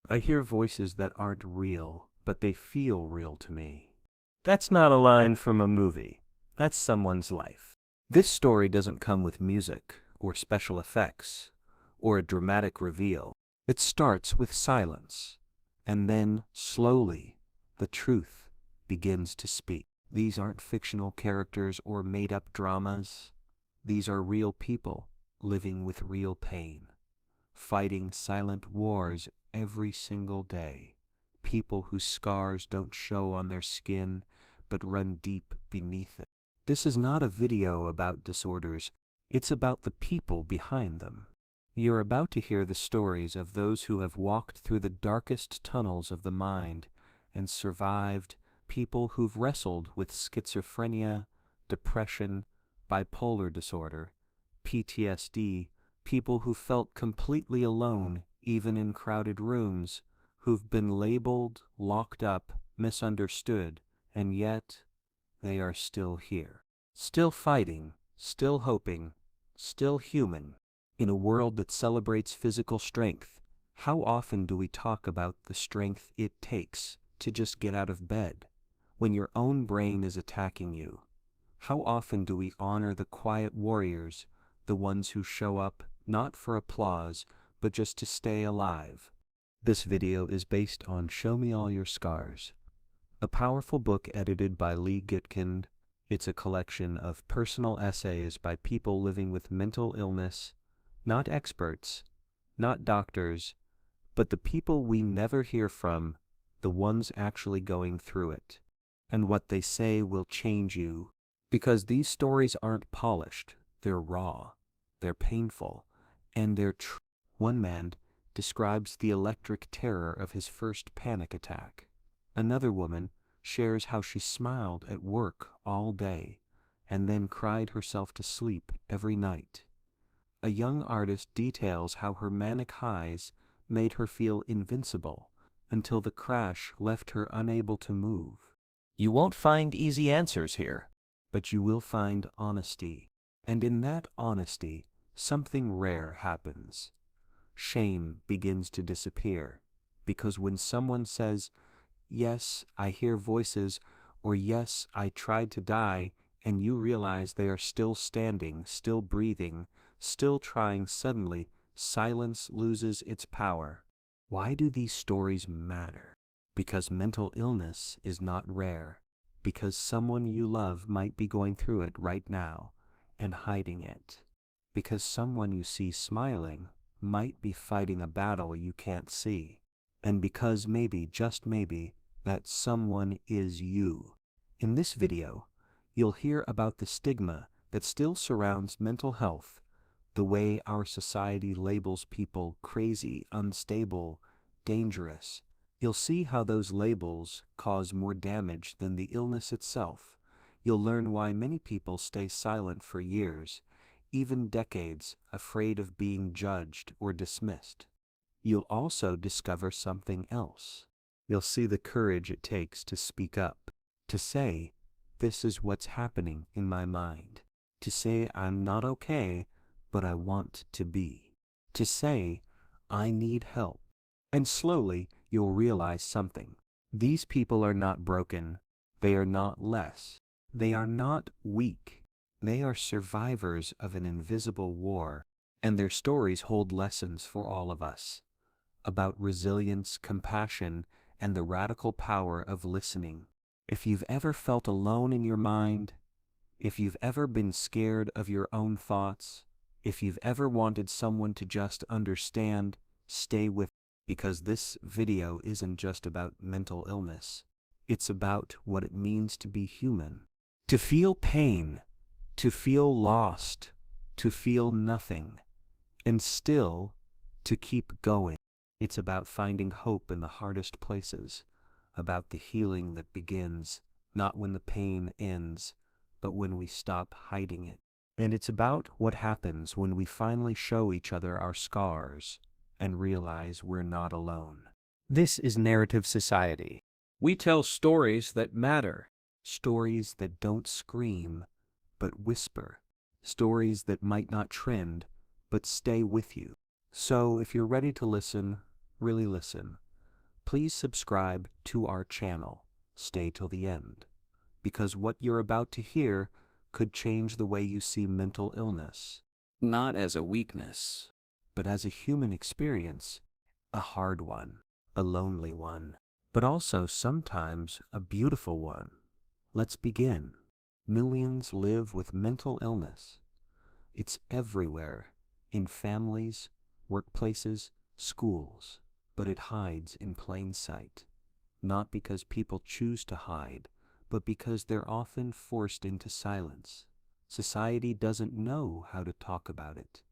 I hear voices that aren't real, but they feel real to me. That's not a line from a movie. That's someone's life. This story doesn't come with music, or special effects, or a dramatic reveal. It starts with silence, and then, slowly, the truth begins to speak. These aren't fictional characters or made-up dramas. These are real people living with real pain, fighting silent wars every single day. People whose scars don't show on their skin, but run deep beneath it. This is not a video about disorders, it's about the people behind them. You're about to hear the stories of those who have walked through the darkest tunnels of the mind and survived, people who've wrestled with schizophrenia, depression, bipolar disorder, PTSD, people who felt completely alone even in crowded rooms, who've been labeled, locked up, misunderstood, and yet they are still here. Still fighting, still hoping, still human. In a world that celebrates physical strength, how often do we talk about the strength it takes to just get out of bed when your own brain is attacking you? How often do we honor the quiet warriors, the ones who show up not for applause, but just to stay alive? This video is based on Show Me All Your Scars, a powerful book edited by Lee Gutkind. It's a collection of personal essays by people living with mental illness, not experts, not doctors, but the people we never hear from, the ones actually going through it. And what they say will change you, because these stories aren't polished, they're raw, they're painful, and they're true. One man describes the electric terror of his first panic attack. Another woman shares how she smiled at work all day and then cried herself to sleep every night. A young artist details how her manic highs made her feel invincible until the crash left her unable to move. You won't find easy answers here, but you will find honesty. And in that honesty, something rare happens. Shame begins to disappear, because when someone says, "Yes, I hear voices," or "Yes, I tried to die," and you realize they are still standing, still breathing, still trying, suddenly, silence loses its power. Why do these stories matter? Because mental illness is not rare. Because someone you love might be going through it right now and hiding it. Because someone you see smiling might be fighting a battle you can't see. And because maybe, just maybe, that someone is you. In this video, you'll hear about the stigma that still surrounds mental health, the way our society labels people crazy, unstable, dangerous. You'll see how those labels cause more damage than the illness itself. You'll learn why many people stay silent for years, even decades, afraid of being judged or dismissed. You'll also discover something else. You'll see the courage it takes to speak up, to say, "This is what's happening in my mind," to say, "I'm not okay, but I want to be," to say, "I need help." And slowly, you'll realize something. These people are not broken. They are not less. They are not weak. They are survivors of an invisible war, and their stories hold lessons for all of us about resilience, compassion, and the radical power of listening. If you've ever felt alone in your mind, if you've ever been scared of your own thoughts, if you've ever wanted someone to just understand, stay with, because this video isn't just about mental illness. It's about what it means to be human. To feel pain, to feel lost, to feel nothing, and still to keep going. It's about finding hope in the hardest places, about the healing that begins, not when the pain ends, but when we stop hiding it. And it's about what happens when we finally show each other our scars and realize we're not alone. This is Narrative Society. We tell stories that matter, stories that don't scream, but whisper, stories that might not trend, but stay with you. So if you're ready to listen, really listen, Please subscribe to our channel. Stay till the end, because what you're about to hear could change the way you see mental illness. Not as a weakness, but as a human experience, a hard one, a lonely one, but also sometimes a beautiful one. Let's begin. Millions live with mental illness. It's everywhere, in families, workplaces, schools, but it hides in plain sight. Not because people choose to hide, but because they're often forced into silence. Society doesn't know how to talk about it,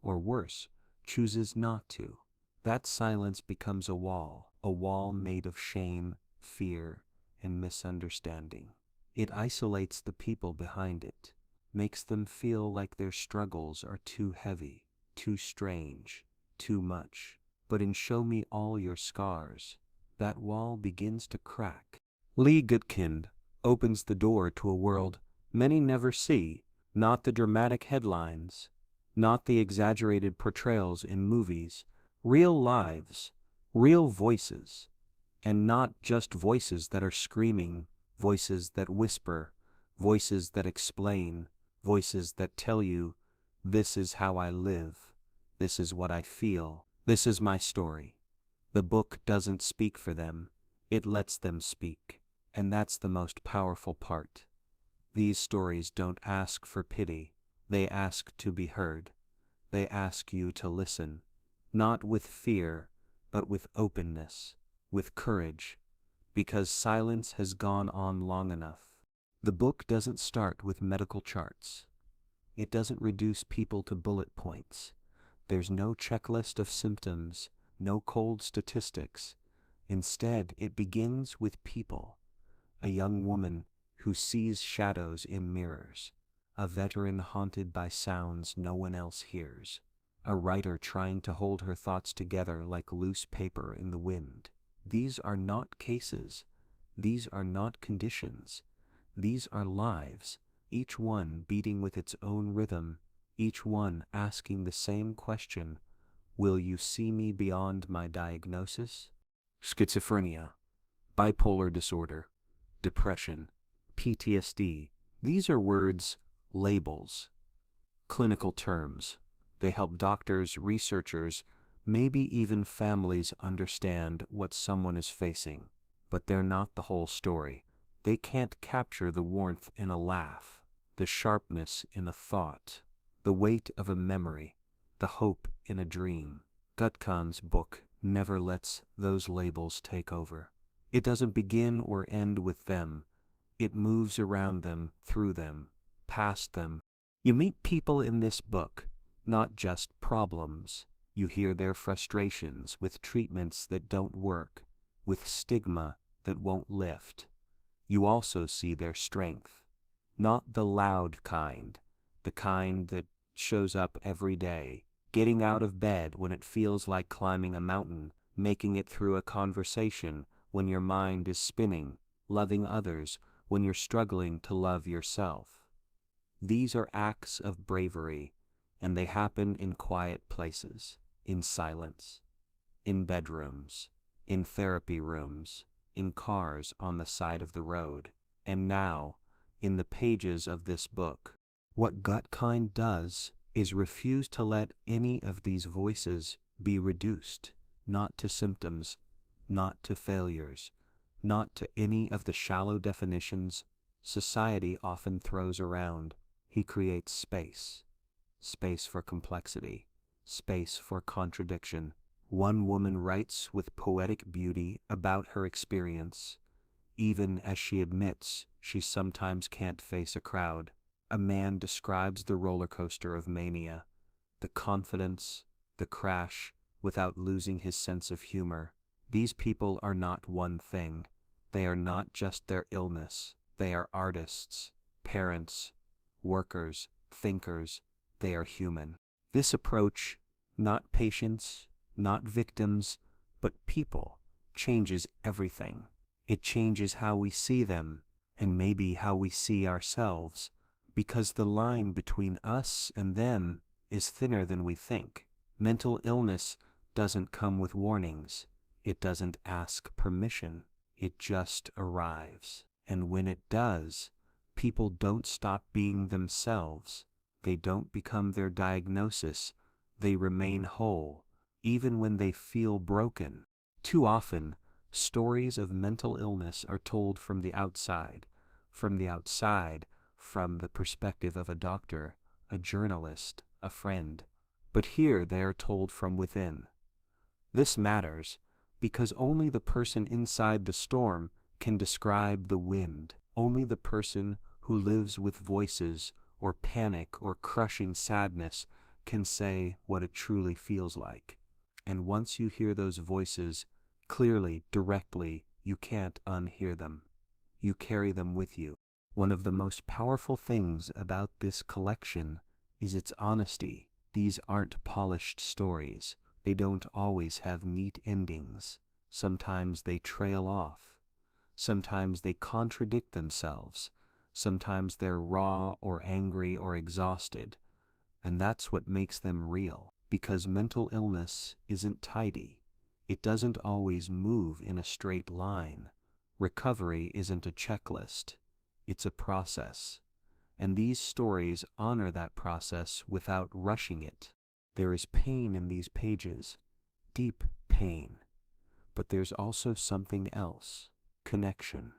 or worse, chooses not to. That silence becomes a wall made of shame, fear, and misunderstanding. It isolates the people behind it, makes them feel like their struggles are too heavy, too strange, too much. But in Show Me All Your Scars, that wall begins to crack. Lee Gutkind opens the door to a world many never see, not the dramatic headlines, not the exaggerated portrayals in movies, real lives, real voices, and not just voices that are screaming, voices that whisper, voices that explain, voices that tell you, this is how I live, this is what I feel, this is my story. The book doesn't speak for them, it lets them speak, and that's the most powerful part. These stories don't ask for pity, they ask to be heard. They ask you to listen, not with fear, but with openness, with courage, because silence has gone on long enough. The book doesn't start with medical charts. It doesn't reduce people to bullet points. There's no checklist of symptoms, no cold statistics. Instead, it begins with people. A young woman who sees shadows in mirrors. A veteran haunted by sounds no one else hears. A writer trying to hold her thoughts together like loose paper in the wind. These are not cases. These are not conditions. These are lives, each one beating with its own rhythm, each one asking the same question, will you see me beyond my diagnosis? Schizophrenia, bipolar disorder, depression, PTSD. These are words, labels, clinical terms. They help doctors, researchers, maybe even families understand what someone is facing. But they're not the whole story. They can't capture the warmth in a laugh, the sharpness in a thought, the weight of a memory, the hope in a dream. Gutkind's book never lets those labels take over. It doesn't begin or end with them. It moves around them, through them, past them. You meet people in this book, not just problems. You hear their frustrations with treatments that don't work, with stigma that won't lift. You also see their strength, not the loud kind, the kind that shows up every day, getting out of bed when it feels like climbing a mountain, making it through a conversation when your mind is spinning, loving others when you're struggling to love yourself. These are acts of bravery, and they happen in quiet places, in silence, in bedrooms, in therapy rooms, in cars on the side of the road, and now, in the pages of this book. What Gutkind does is refuse to let any of these voices be reduced, not to symptoms, not to failures, not to any of the shallow definitions society often throws around. He creates space. Space for complexity, space for contradiction. One woman writes with poetic beauty about her experience, even as she admits she sometimes can't face a crowd. A man describes the roller coaster of mania, the confidence, the crash, without losing his sense of humor. These people are not one thing. They are not just their illness. They are artists, parents, workers, thinkers. They are human. This approach, not patients, not victims, but people, changes everything. It changes how we see them, and maybe how we see ourselves, because the line between us and them is thinner than we think. Mental illness doesn't come with warnings. It doesn't ask permission, it just arrives. And when it does, people don't stop being themselves. They don't become their diagnosis. They remain whole, even when they feel broken. Too often, stories of mental illness are told from the outside. From the perspective of a doctor, a journalist, a friend. But here they are told from within. This matters because only the person inside the storm can describe the wind. Only the person who lives with voices or panic or crushing sadness can say what it truly feels like. And once you hear those voices clearly, directly, you can't unhear them. You carry them with you. One of the most powerful things about this collection is its honesty. These aren't polished stories. They don't always have neat endings. Sometimes they trail off. Sometimes they contradict themselves. Sometimes they're raw or angry or exhausted. And that's what makes them real. Because mental illness isn't tidy. It doesn't always move in a straight line. Recovery isn't a checklist. It's a process. And these stories honor that process without rushing it. There is pain in these pages, deep pain. But there's also something else. Connection,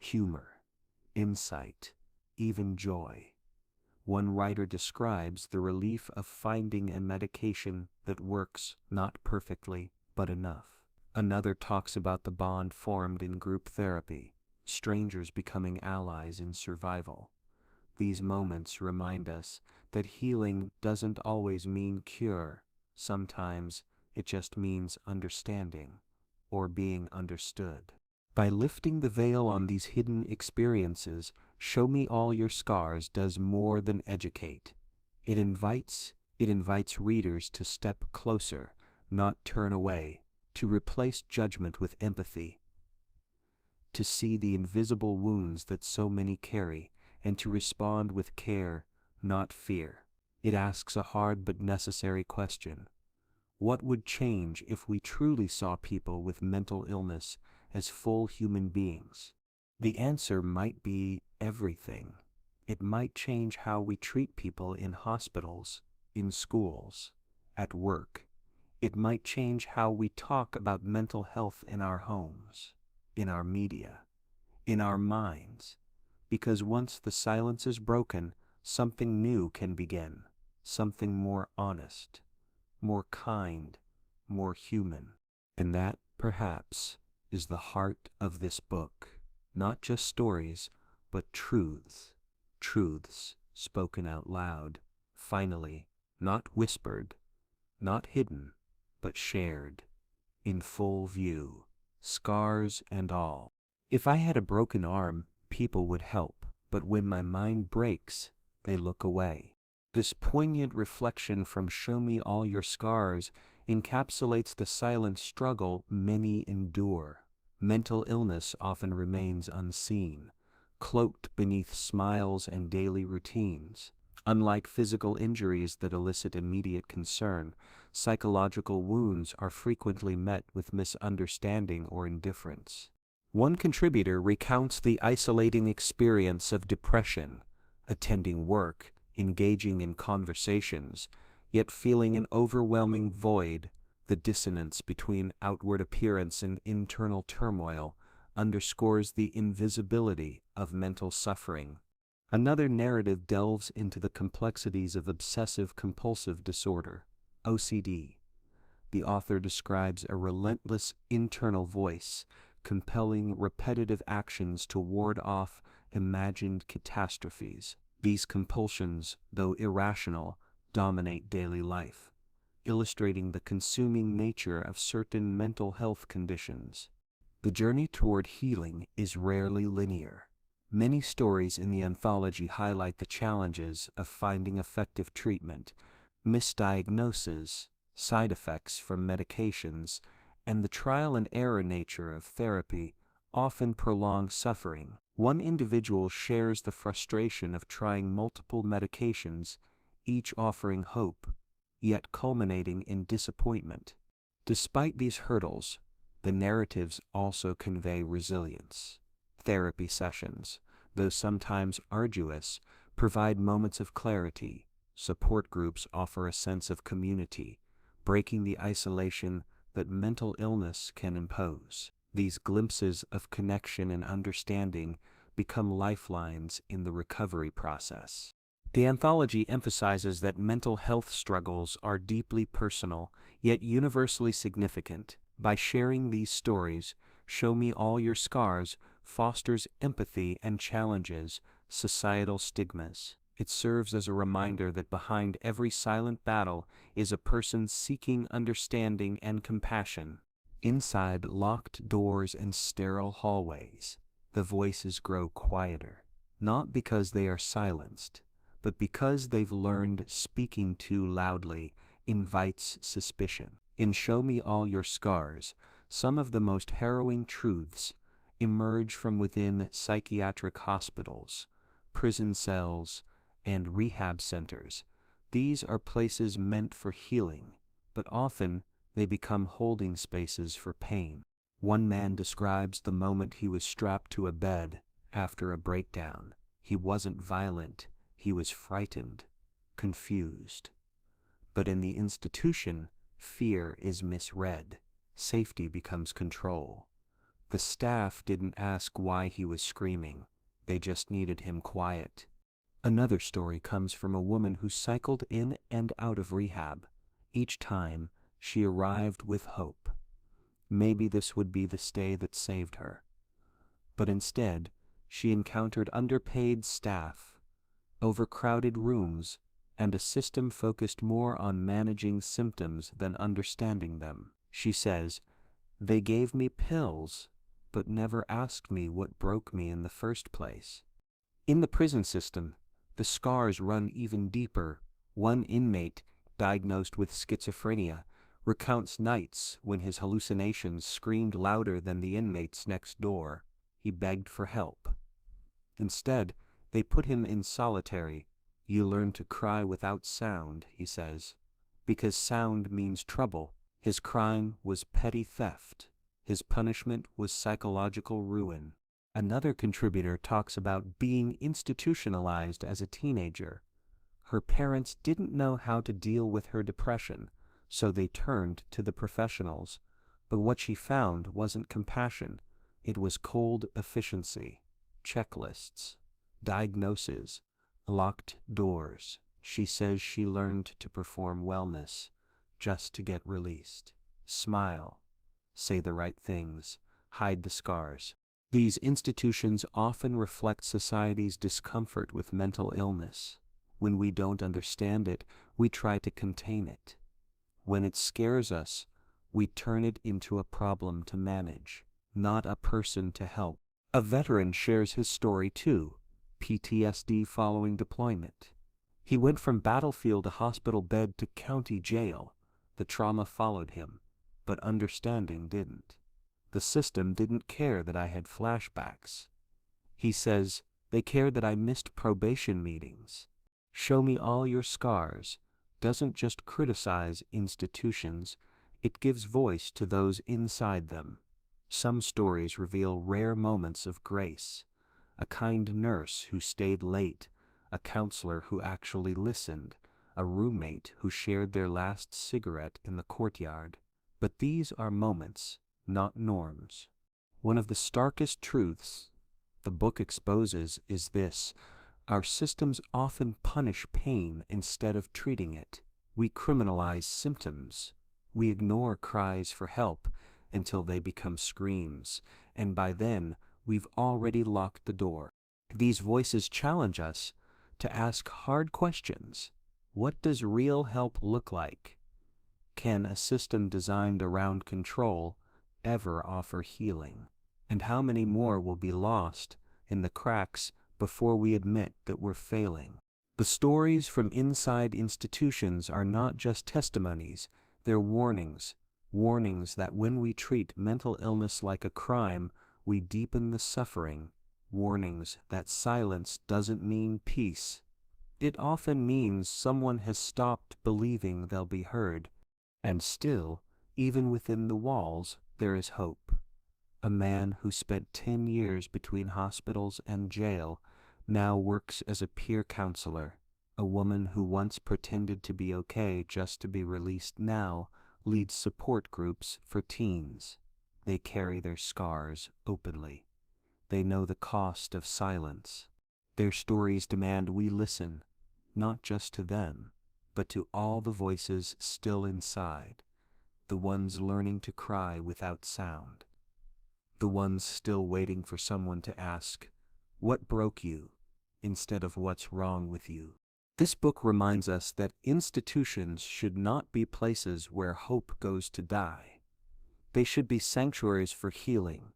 humor, insight, even joy. One writer describes the relief of finding a medication that works not perfectly, but enough. Another talks about the bond formed in group therapy, strangers becoming allies in survival. These moments remind us that healing doesn't always mean cure. Sometimes it just means understanding, or being understood. By lifting the veil on these hidden experiences, Show Me All Your Scars does more than educate. It invites readers to step closer, not turn away, to replace judgment with empathy, to see the invisible wounds that so many carry, and to respond with care, not fear. It asks a hard but necessary question. What would change if we truly saw people with mental illness as full human beings? The answer might be everything. It might change how we treat people in hospitals, in schools, at work. It might change how we talk about mental health in our homes, in our media, in our minds. Because once the silence is broken, something new can begin, something more honest, more kind, more human. And that, perhaps, is the heart of this book. Not just stories, but truths. Truths spoken out loud. Finally, not whispered, not hidden, but shared, in full view, scars and all. If I had a broken arm, people would help, but when my mind breaks, they look away. This poignant reflection from Show Me All Your Scars encapsulates the silent struggle many endure. Mental illness often remains unseen, cloaked beneath smiles and daily routines. Unlike physical injuries that elicit immediate concern, psychological wounds are frequently met with misunderstanding or indifference. One contributor recounts the isolating experience of depression, attending work, engaging in conversations, yet feeling an overwhelming void. The dissonance between outward appearance and internal turmoil underscores the invisibility of mental suffering. Another narrative delves into the complexities of obsessive-compulsive disorder, OCD. The author describes a relentless internal voice, compelling repetitive actions to ward off imagined catastrophes. These compulsions, though irrational, dominate daily life, illustrating the consuming nature of certain mental health conditions. The journey toward healing is rarely linear. Many stories in the anthology highlight the challenges of finding effective treatment, misdiagnoses, side effects from medications, and the trial and error nature of therapy often prolong suffering. One individual shares the frustration of trying multiple medications, each offering hope, yet culminating in disappointment. Despite these hurdles, The narratives also convey resilience. Therapy sessions, though sometimes arduous, provide moments of clarity. Support groups offer a sense of community, breaking the isolation that mental illness can impose. These glimpses of connection and understanding become lifelines in the recovery process. The anthology emphasizes that mental health struggles are deeply personal, yet universally significant. By sharing these stories, Show Me All Your Scars fosters empathy and challenges societal stigmas. It serves as a reminder that behind every silent battle is a person seeking understanding and compassion. Inside locked doors and sterile hallways, the voices grow quieter, not because they are silenced, but because they've learned speaking too loudly invites suspicion. In Show Me All Your Scars, some of the most harrowing truths emerge from within psychiatric hospitals, prison cells, and rehab centers. These are places meant for healing, but often they become holding spaces for pain. One man describes the moment he was strapped to a bed after a breakdown. He wasn't violent, he was frightened, confused. But in the institution, fear is misread. Safety becomes control. The staff didn't ask why he was screaming. They just needed him quiet. Another story comes from a woman who cycled in and out of rehab. Each time, she arrived with hope. Maybe this would be the stay that saved her. But instead, she encountered underpaid staff, overcrowded rooms, and a system focused more on managing symptoms than understanding them. She says, "They gave me pills, but never asked me what broke me in the first place." In the prison system, the scars run even deeper. One inmate, diagnosed with schizophrenia, recounts nights when his hallucinations screamed louder than the inmates next door. He begged for help. Instead, they put him in solitary. "You learn to cry without sound," he says, because sound means trouble. His crime was petty theft. His punishment was psychological ruin. Another contributor talks about being institutionalized as a teenager. Her parents didn't know how to deal with her depression, so they turned to the professionals. But what she found wasn't compassion. It was cold efficiency, checklists, diagnoses, locked doors. She says she learned to perform wellness just to get released. Smile, say the right things, hide the scars. These institutions often reflect society's discomfort with mental illness. When we don't understand it, we try to contain it. When it scares us, we turn it into a problem to manage, not a person to help. A veteran shares his story too, PTSD following deployment. He went from battlefield to hospital bed to county jail. The trauma followed him, but understanding didn't. The system didn't care that I had flashbacks. He says, "They cared that I missed probation meetings." Show Me All Your Scars doesn't just criticize institutions, it gives voice to those inside them. Some stories reveal rare moments of grace. A kind nurse who stayed late, a counselor who actually listened, a roommate who shared their last cigarette in the courtyard. But these are moments, not norms. One of the starkest truths the book exposes is this: our systems often punish pain instead of treating it. We criminalize symptoms. We ignore cries for help until they become screams, and by then, we've already locked the door. These voices challenge us to ask hard questions. What does real help look like? Can a system designed around control ever offer healing? And how many more will be lost in the cracks before we admit that we're failing? The stories from inside institutions are not just testimonies, they're warnings. Warnings that when we treat mental illness like a crime, we deepen the suffering. Warnings that silence doesn't mean peace. It often means someone has stopped believing they'll be heard. And still, even within the walls, there is hope. A man who spent 10 years between hospitals and jail now works as a peer counselor. A woman who once pretended to be okay just to be released now leads support groups for teens. They carry their scars openly. They know the cost of silence. Their stories demand we listen, not just to them, but to all the voices still inside, the ones learning to cry without sound, the ones still waiting for someone to ask, "What broke you?" instead of "What's wrong with you?" This book reminds us that institutions should not be places where hope goes to die. They should be sanctuaries for healing,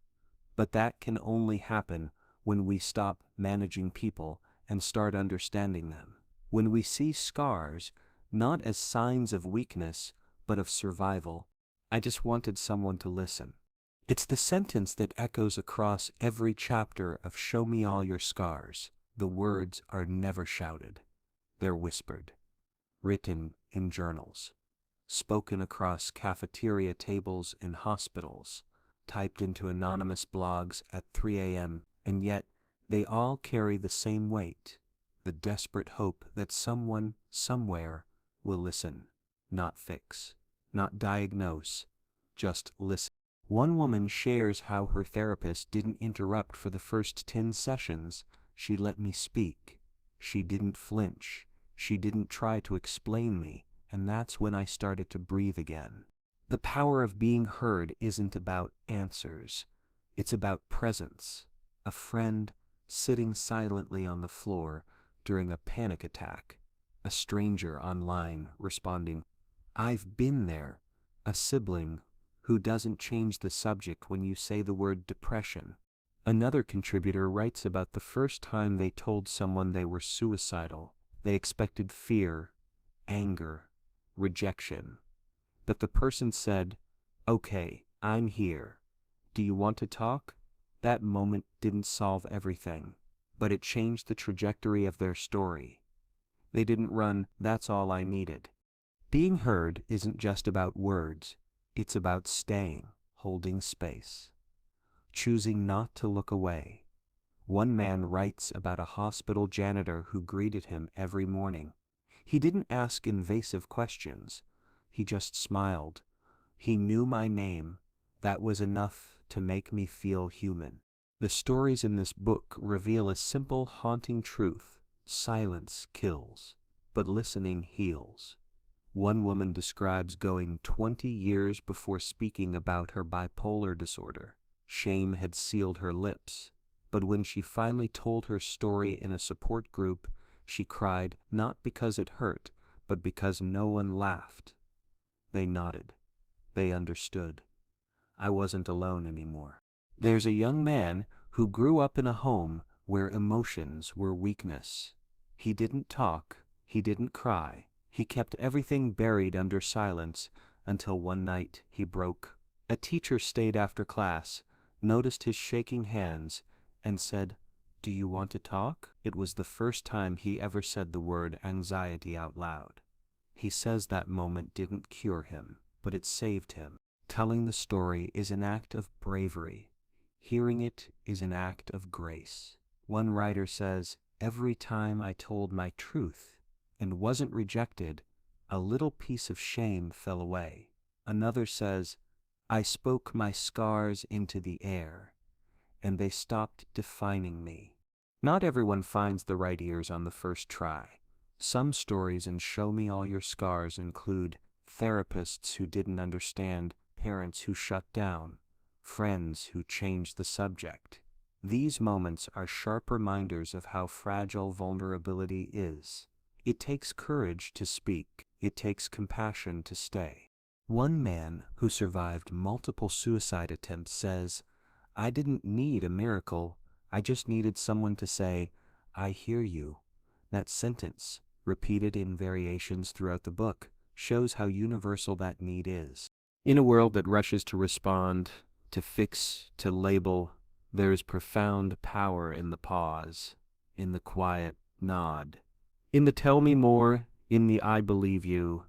but that can only happen when we stop managing people and start understanding them. When we see scars not as signs of weakness, but of survival. I just wanted someone to listen. It's the sentence that echoes across every chapter of Show Me All Your Scars. The words are never shouted. They're whispered, written in journals, spoken across cafeteria tables in hospitals, typed into anonymous blogs at 3 a.m., and yet they all carry the same weight, the desperate hope that someone, somewhere, will listen, not fix, not diagnose, just listen. One woman shares how her therapist didn't interrupt for the first 10 sessions. She let me speak. She didn't flinch. She didn't try to explain me, and that's when I started to breathe again. The power of being heard isn't about answers. It's about presence. A friend sitting silently on the floor during a panic attack. A stranger online responding, "I've been there." A sibling who doesn't change the subject when you say the word depression. Another contributor writes about the first time they told someone they were suicidal. They expected fear, anger, rejection. But the person said, "Okay, I'm here. Do you want to talk?" That moment didn't solve everything, but it changed the trajectory of their story. They didn't run, "That's all I needed." Being heard isn't just about words. It's about staying, holding space, choosing not to look away. One man writes about a hospital janitor who greeted him every morning. He didn't ask invasive questions. He just smiled. He knew my name. That was enough to make me feel human. The stories in this book reveal a simple, haunting truth. Silence kills, but listening heals. One woman describes going 20 years before speaking about her bipolar disorder. Shame had sealed her lips, but when she finally told her story in a support group, she cried not because it hurt, but because no one laughed. They nodded. They understood. I wasn't alone anymore. There's a young man who grew up in a home where emotions were weakness. He didn't talk. He didn't cry. He kept everything buried under silence until one night he broke. A teacher stayed after class, noticed his shaking hands, and said, "Do you want to talk?" It was the first time he ever said the word anxiety out loud. He says that moment didn't cure him, but it saved him. Telling the story is an act of bravery. Hearing it is an act of grace. One writer says, "Every time I told my truth and wasn't rejected, a little piece of shame fell away." Another says, "I spoke my scars into the air, and they stopped defining me." Not everyone finds the right ears on the first try. Some stories in Show Me All Your Scars include therapists who didn't understand, parents who shut down, friends who changed the subject. These moments are sharp reminders of how fragile vulnerability is. It takes courage to speak. It takes compassion to stay. One man who survived multiple suicide attempts says, "I didn't need a miracle. I just needed someone to say, 'I hear you.'" That sentence, repeated in variations throughout the book, shows how universal that need is. In a world that rushes to respond, to fix, to label, there is profound power in the pause, in the quiet nod, in the "tell me more," in the "I believe you,"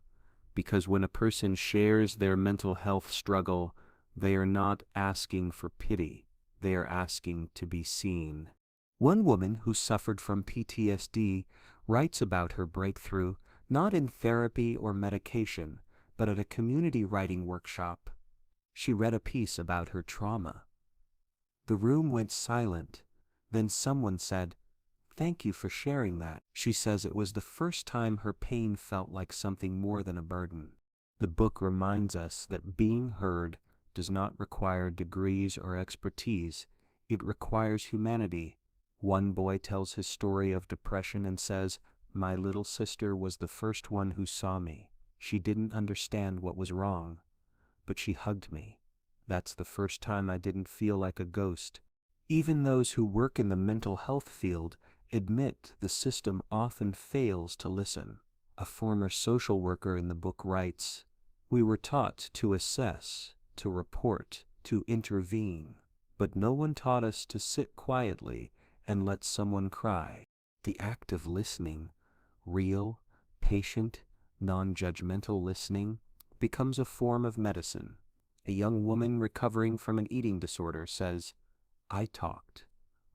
because when a person shares their mental health struggle, They are not asking for pity, they are asking to be seen. One woman who suffered from PTSD writes about her breakthrough not in therapy or medication, but at a community writing workshop. She read a piece about her trauma. The room went silent. Then someone said, "Thank you for sharing that." She says it was the first time her pain felt like something more than a burden. The book reminds us that being heard does not require degrees or expertise. It requires humanity. One boy tells his story of depression and says, "My little sister was the first one who saw me. She didn't understand what was wrong, but she hugged me. That's the first time I didn't feel like a ghost." Even those who work in the mental health field admit the system often fails to listen. A former social worker in the book writes, "We were taught to assess, to report, to intervene, but no one taught us to sit quietly and let someone cry." The act of listening, real, patient, non-judgmental listening, becomes a form of medicine. A young woman recovering from an eating disorder says, "I talked.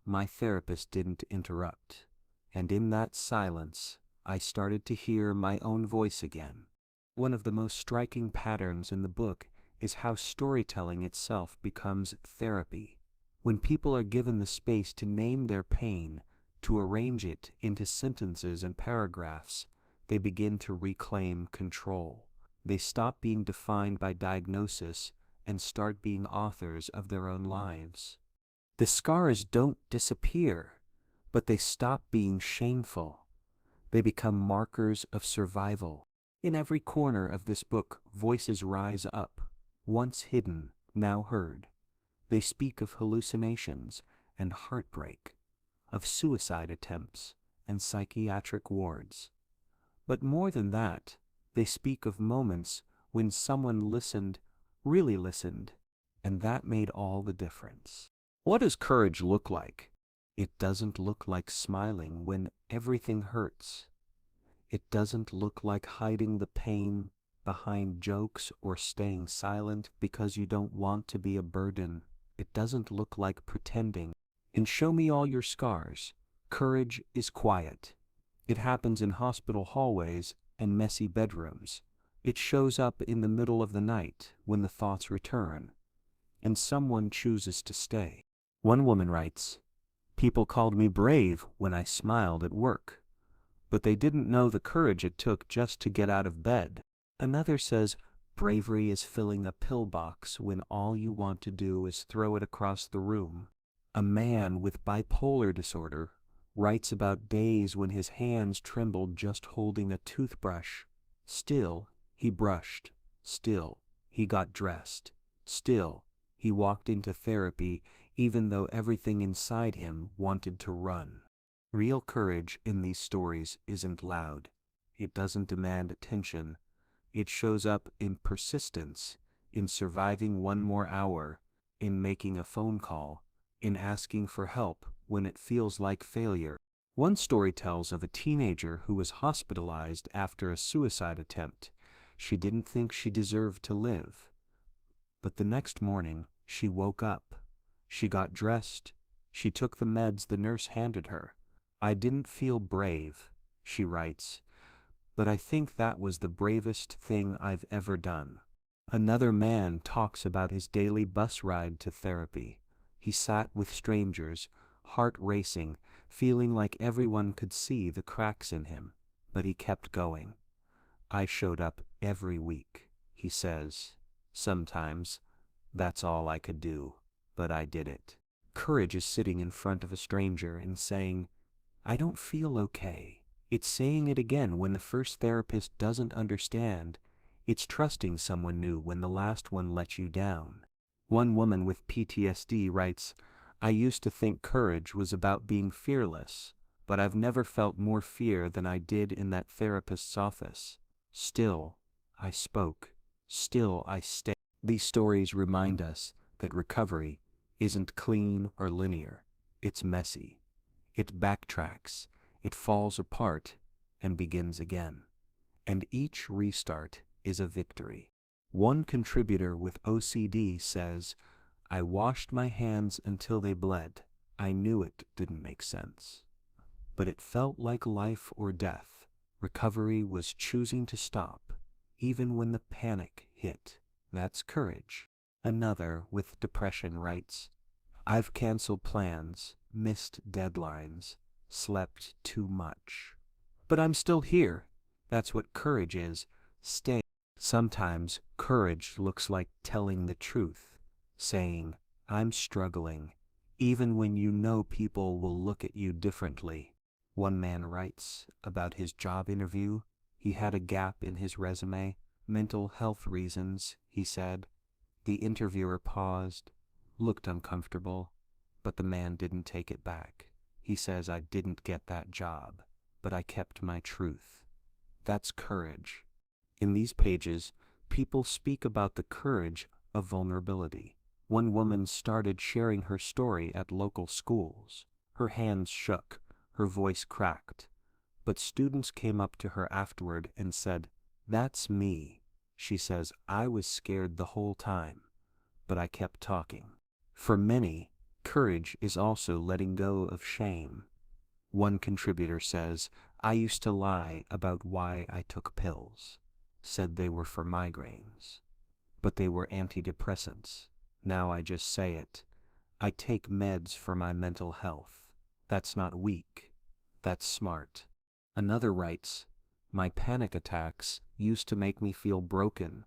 My therapist didn't interrupt. And in that silence, I started to hear my own voice again." One of the most striking patterns in the book is how storytelling itself becomes therapy. When people are given the space to name their pain, to arrange it into sentences and paragraphs, they begin to reclaim control. They stop being defined by diagnosis and start being authors of their own lives. The scars don't disappear, but they stop being shameful. They become markers of survival. In every corner of this book, voices rise up, once hidden, now heard. They speak of hallucinations and heartbreak, of suicide attempts and psychiatric wards. But more than that, they speak of moments when someone listened, really listened, and that made all the difference. What does courage look like? It doesn't look like smiling when everything hurts. It doesn't look like hiding the pain behind jokes or staying silent because you don't want to be a burden. It doesn't look like pretending. And show me all your scars. Courage is quiet. It happens in hospital hallways and messy bedrooms. It shows up in the middle of the night when the thoughts return, and someone chooses to stay. One woman writes, "People called me brave when I smiled at work, but they didn't know the courage it took just to get out of bed." Another says, "Bravery is filling a pillbox when all you want to do is throw it across the room." A man with bipolar disorder writes about days when his hands trembled just holding a toothbrush. Still, he brushed. Still, he got dressed. Still, he walked into therapy even though everything inside him wanted to run. Real courage in these stories isn't loud. It doesn't demand attention. It shows up in persistence, in surviving one more hour, in making a phone call, in asking for help when it feels like failure. One story tells of a teenager who was hospitalized after a suicide attempt. She didn't think she deserved to live. But the next morning, she woke up. She got dressed. She took the meds the nurse handed her. "I didn't feel brave," she writes, "but I think that was the bravest thing I've ever done." Another man talks about his daily bus ride to therapy. He sat with strangers, heart racing, feeling like everyone could see the cracks in him, but he kept going. "I showed up every week," he says. "Sometimes that's all I could do, but I did it." Courage is sitting in front of a stranger and saying, "I don't feel okay." It's saying it again when the first therapist doesn't understand. It's trusting someone new when the last one let you down. One woman with PTSD writes, "I used to think courage was about being fearless, but I've never felt more fear than I did in that therapist's office. Still, I spoke. Still, I stayed." These stories remind us that recovery isn't clean or linear. It's messy. It backtracks. It falls apart and begins again. And each restart is a victory. One contributor with OCD says, I washed my hands until they bled. I knew it didn't make sense. But it felt like life or death. Recovery was choosing to stop, even when the panic hit. That's courage. Another with depression writes, I've canceled plans, missed deadlines, slept too much. But I'm still here. That's what courage is. Stay. Sometimes courage looks like telling the truth, saying, I'm struggling, even when you know people will look at you differently. One man writes about his job interview. He had a gap in his resume. Mental health reasons, he said. The interviewer paused, looked uncomfortable, but the man didn't take it back. He says, I didn't get that job, but I kept my truth. That's courage. In these pages, people speak about the courage of vulnerability. One woman started sharing her story at local schools. Her hands shook, her voice cracked, but students came up to her afterward and said, That's me. She says, I was scared the whole time, but I kept talking. For many, courage is also letting go of shame. One contributor says, I used to lie about why I took pills. Said they were for migraines, but they were antidepressants. Now I just say it. I take meds for my mental health. That's not weak. That's smart. Another writes, my panic attacks used to make me feel broken.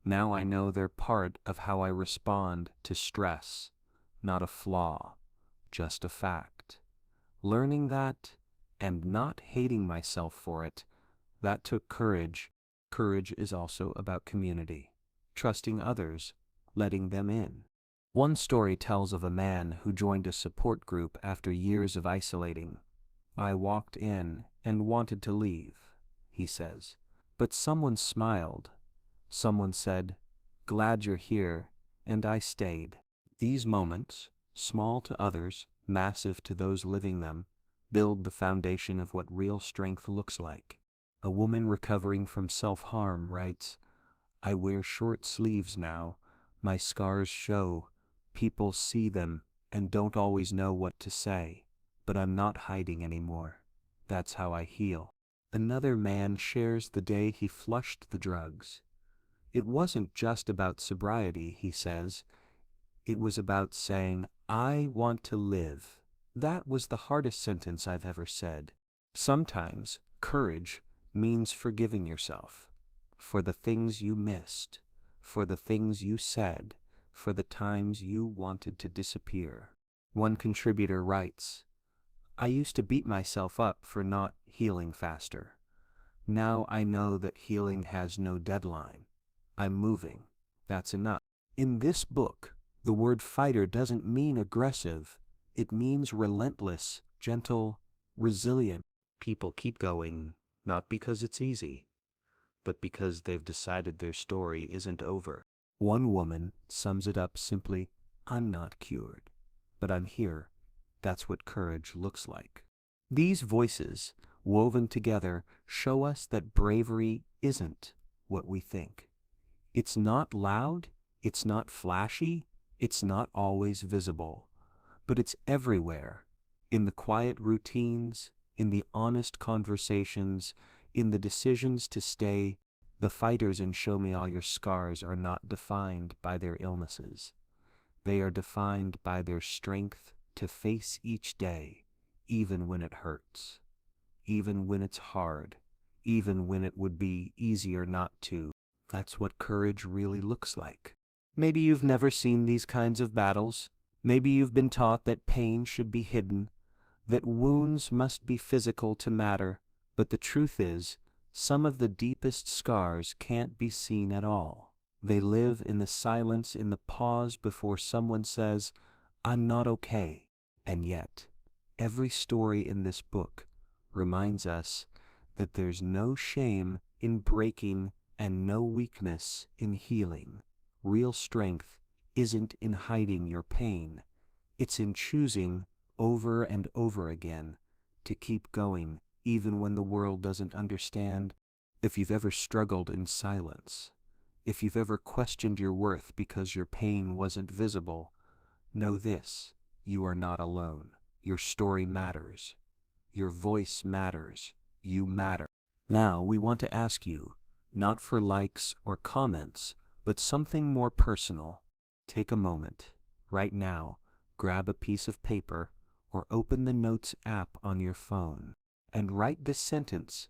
Now I know they're part of how I respond to stress, not a flaw, just a fact. Learning that and not hating myself for it, that took courage. Courage is also about community, trusting others, letting them in. One story tells of a man who joined a support group after years of isolating. I walked in and wanted to leave, he says, but someone smiled. Someone said, glad you're here, and I stayed. These moments, small to others, massive to those living them, build the foundation of what real strength looks like. A woman recovering from self-harm writes, I wear short sleeves now. My scars show. People see them and don't always know what to say, but I'm not hiding anymore. That's how I heal. Another man shares the day he flushed the drugs. It wasn't just about sobriety, he says. It was about saying, I want to live. That was the hardest sentence I've ever said. Sometimes courage means forgiving yourself for the things you missed, for the things you said, for the times you wanted to disappear. One contributor writes, I used to beat myself up for not healing faster. Now I know that healing has no deadline. I'm moving. That's enough. In this book, the word fighter doesn't mean aggressive. It means relentless, gentle, resilient. People keep going, not because it's easy, but because they've decided their story isn't over. One woman sums it up simply, I'm not cured, but I'm here. That's what courage looks like. These voices, woven together, show us that bravery isn't what we think. It's not loud, it's not flashy, it's not always visible, but it's everywhere, in the quiet routines, in the honest conversations, in the decisions to stay. The fighters in Show Me All Your Scars are not defined by their illnesses. They are defined by their strength to face each day, even when it hurts, even when it's hard, even when it would be easier not to. That's what courage really looks like. Maybe you've never seen these kinds of battles. Maybe you've been taught that pain should be hidden, that wounds must be physical to matter, but the truth is, some of the deepest scars can't be seen at all. They live in the silence, in the pause before someone says, I'm not okay. And yet, every story in this book reminds us that there's no shame in breaking and no weakness in healing. Real strength isn't in hiding your pain. It's in choosing over and over again to keep going even when the world doesn't understand. If you've ever struggled in silence, If you've ever questioned your worth because your pain wasn't visible, know this: you are not alone. Your story matters. Your voice matters. You matter. Now we want to ask you, not for likes or comments, but something more personal. Take a moment, right now, grab a piece of paper or open the Notes app on your phone and write this sentence: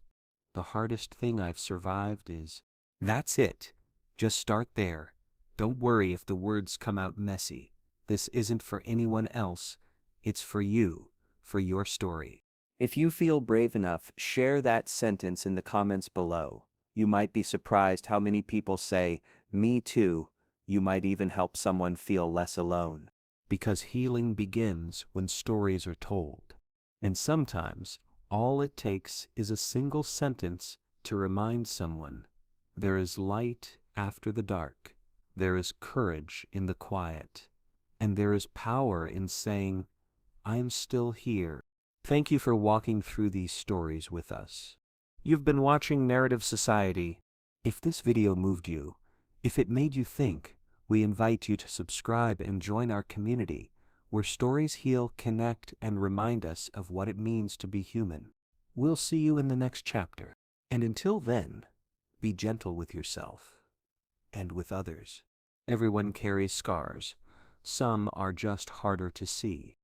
the hardest thing I've survived is... That's it. Just start there. Don't worry if the words come out messy. This isn't for anyone else. It's for you, for your story. If you feel brave enough, share that sentence in the comments below. You might be surprised how many people say, "Me too." You might even help someone feel less alone. Because healing begins when stories are told. And sometimes, all it takes is a single sentence to remind someone: there is light after the dark, there is courage in the quiet, and there is power in saying, "I'm still here." Thank you for walking through these stories with us. You've been watching Narrative Society. If this video moved you, if it made you think, we invite you to subscribe and join our community, where stories heal, connect, and remind us of what it means to be human. We'll see you in the next chapter. And until then, be gentle with yourself and with others. Everyone carries scars. Some are just harder to see.